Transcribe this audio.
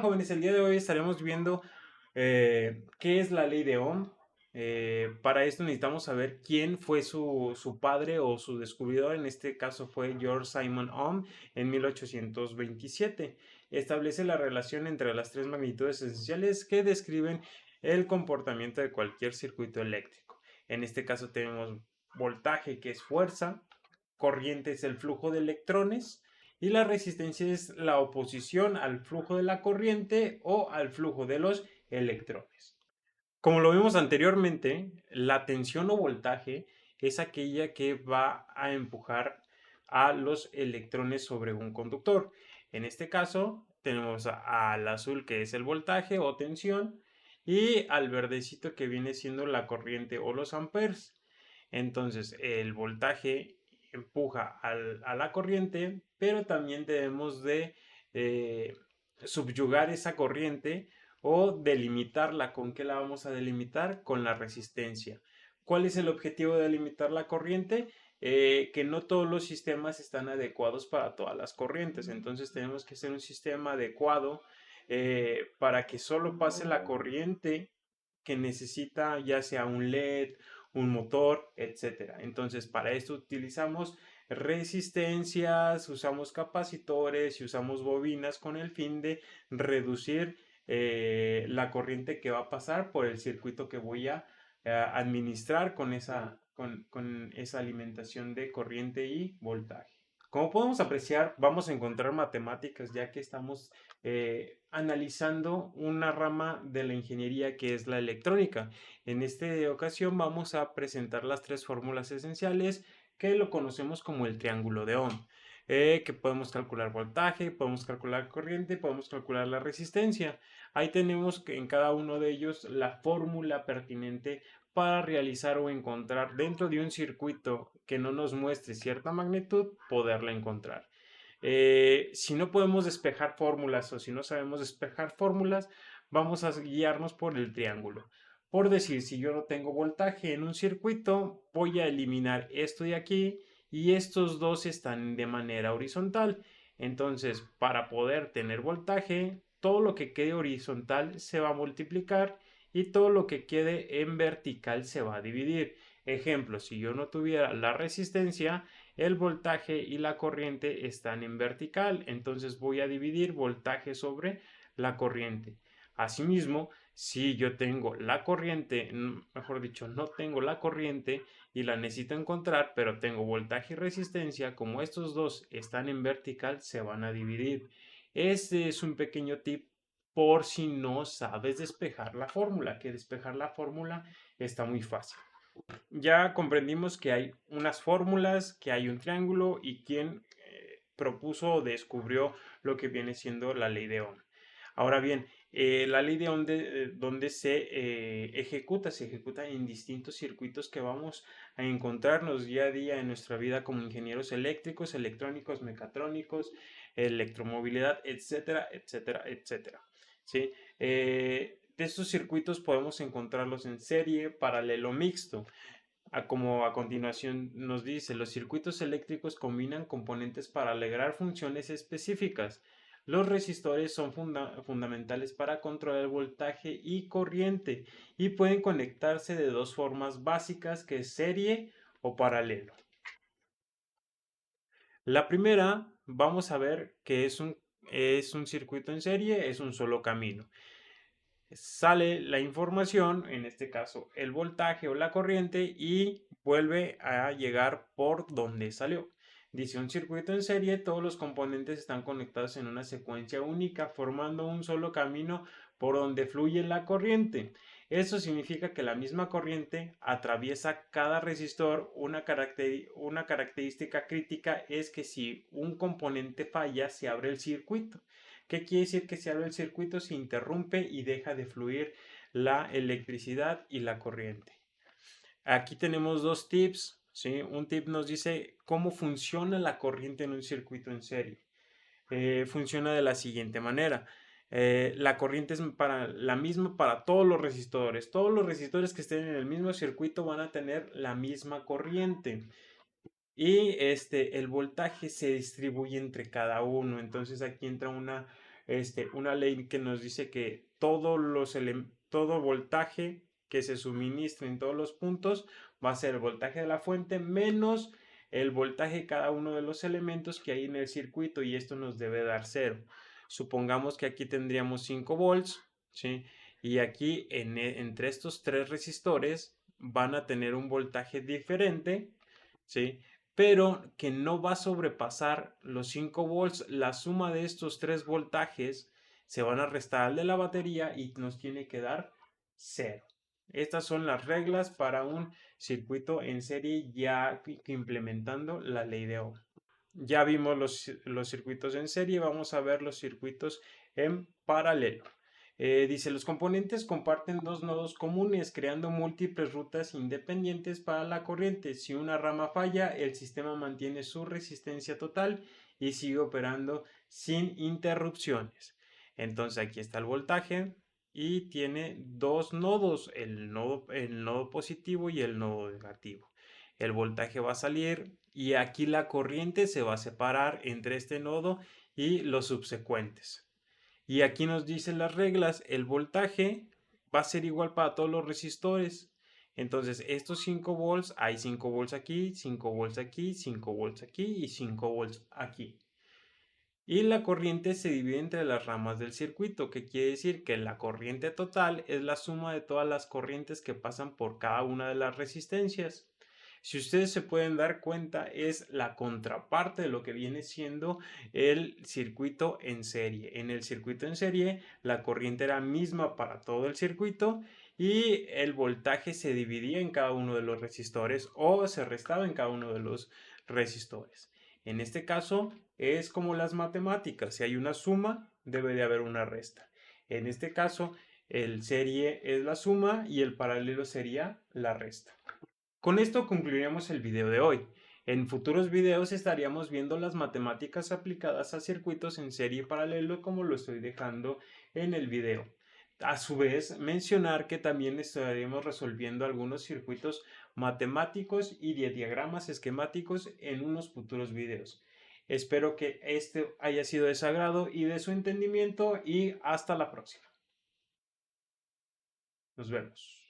Hola jóvenes, el día de hoy estaremos viendo qué es la ley de Ohm. Para esto necesitamos saber quién fue su padre o su descubridor. En este caso fue George Simon Ohm en 1827. Establece la relación entre las tres magnitudes esenciales que describen el comportamiento de cualquier circuito eléctrico. En este caso tenemos voltaje, que es fuerza, corriente es el flujo de electrones, y la resistencia es la oposición al flujo de la corriente o al flujo de los electrones. Como lo vimos anteriormente, la tensión o voltaje es aquella que va a empujar a los electrones sobre un conductor. En este caso, tenemos al azul, que es el voltaje o tensión, y al verdecito, que viene siendo la corriente o los amperes. Entonces, el voltaje empuja a la corriente, pero también debemos de eh, subyugar esa corriente o delimitarla. ¿Con qué la vamos a delimitar? Con la resistencia. ¿Cuál es el objetivo de delimitar la corriente? Que no todos los sistemas están adecuados para todas las corrientes. Entonces tenemos que hacer un sistema adecuado para que solo pase la corriente que necesita, ya sea un LED, un motor, etcétera. Entonces, para esto utilizamos resistencias, usamos capacitores y usamos bobinas con el fin de reducir la corriente que va a pasar por el circuito que voy a administrar con esa alimentación de corriente y voltaje. Como podemos apreciar, vamos a encontrar matemáticas, ya que estamos analizando una rama de la ingeniería que es la electrónica. En esta ocasión vamos a presentar las tres fórmulas esenciales, que lo conocemos como el triángulo de Ohm, que podemos calcular voltaje, podemos calcular corriente, podemos calcular la resistencia. Ahí tenemos que en cada uno de ellos la fórmula pertinente para realizar o encontrar dentro de un circuito que no nos muestre cierta magnitud, poderla encontrar. Si no podemos despejar fórmulas o si no sabemos despejar fórmulas, vamos a guiarnos por el triángulo. Por decir, si yo no tengo voltaje en un circuito, voy a eliminar esto de aquí y estos dos están de manera horizontal. Entonces, para poder tener voltaje, todo lo que quede horizontal se va a multiplicar y todo lo que quede en vertical se va a dividir. Ejemplo, si yo no tuviera la resistencia, el voltaje y la corriente están en vertical, entonces voy a dividir voltaje sobre la corriente. Asimismo, si yo tengo la corriente, mejor dicho, no tengo la corriente y la necesito encontrar, pero tengo voltaje y resistencia, como estos dos están en vertical, se van a dividir. Este es un pequeño tip por si no sabes despejar la fórmula, que despejar la fórmula está muy fácil. Ya comprendimos que hay unas fórmulas, que hay un triángulo y quién propuso o descubrió lo que viene siendo la ley de Ohm. Ahora bien, la ley de Ohm donde se ejecuta en distintos circuitos que vamos a encontrarnos día a día en nuestra vida como ingenieros eléctricos, electrónicos, mecatrónicos, electromovilidad, etcétera, etcétera, etcétera. ¿Sí? De estos circuitos podemos encontrarlos en serie, paralelo, mixto. Como a continuación nos dice, los circuitos eléctricos combinan componentes para lograr funciones específicas. Los resistores son fundamentales para controlar el voltaje y corriente y pueden conectarse de dos formas básicas, que es serie o paralelo. La primera, vamos a ver que es un circuito en serie, es un solo camino. Sale la información, en este caso el voltaje o la corriente, y vuelve a llegar por donde salió. Dice, un circuito en serie, todos los componentes están conectados en una secuencia única, formando un solo camino por donde fluye la corriente. Eso significa que la misma corriente atraviesa cada resistor. Una característica crítica es que si un componente falla, se abre el circuito. ¿Qué quiere decir que se abre el circuito? Se interrumpe y deja de fluir la electricidad y la corriente. Aquí tenemos dos tips, ¿sí? Un tip nos dice cómo funciona la corriente en un circuito en serie. Funciona de la siguiente manera. La corriente es la misma para todos los resistores. Todos los resistores que estén en el mismo circuito van a tener la misma corriente. Y el voltaje se distribuye entre cada uno. Entonces aquí entra una ley que nos dice que todo voltaje que se suministre en todos los puntos va a ser el voltaje de la fuente menos el voltaje de cada uno de los elementos que hay en el circuito, y esto nos debe dar 0. Supongamos que aquí tendríamos 5 volts, ¿sí? Y aquí entre estos tres resistores van a tener un voltaje diferente, ¿sí? Pero que no va a sobrepasar los 5 volts. La suma de estos tres voltajes se van a restar al de la batería y nos tiene que dar 0. Estas son las reglas para un circuito en serie, ya implementando la ley de Ohm. Ya vimos los circuitos en serie, vamos a ver los circuitos en paralelo. Dice, los componentes comparten dos nodos comunes, creando múltiples rutas independientes para la corriente. Si una rama falla, el sistema mantiene su resistencia total y sigue operando sin interrupciones. Entonces aquí está el voltaje y tiene dos nodos, el nodo positivo y el nodo negativo. El voltaje va a salir y aquí la corriente se va a separar entre este nodo y los subsecuentes. Y aquí nos dicen las reglas, el voltaje va a ser igual para todos los resistores. Entonces, estos 5 volts, hay 5 volts aquí, 5 volts aquí, 5 volts aquí y 5 volts aquí. Y la corriente se divide entre las ramas del circuito, que quiere decir que la corriente total es la suma de todas las corrientes que pasan por cada una de las resistencias. Si ustedes se pueden dar cuenta, es la contraparte de lo que viene siendo el circuito en serie. En el circuito en serie, la corriente era misma para todo el circuito y el voltaje se dividía en cada uno de los resistores o se restaba en cada uno de los resistores. En este caso, es como las matemáticas. Si hay una suma, debe de haber una resta. En este caso, el serie es la suma y el paralelo sería la resta. Con esto concluiremos el video de hoy. En futuros videos estaríamos viendo las matemáticas aplicadas a circuitos en serie y paralelo, como lo estoy dejando en el video. A su vez, mencionar que también estaremos resolviendo algunos circuitos matemáticos y de diagramas esquemáticos en unos futuros videos. Espero que este haya sido de su agrado y de su entendimiento, y hasta la próxima. Nos vemos.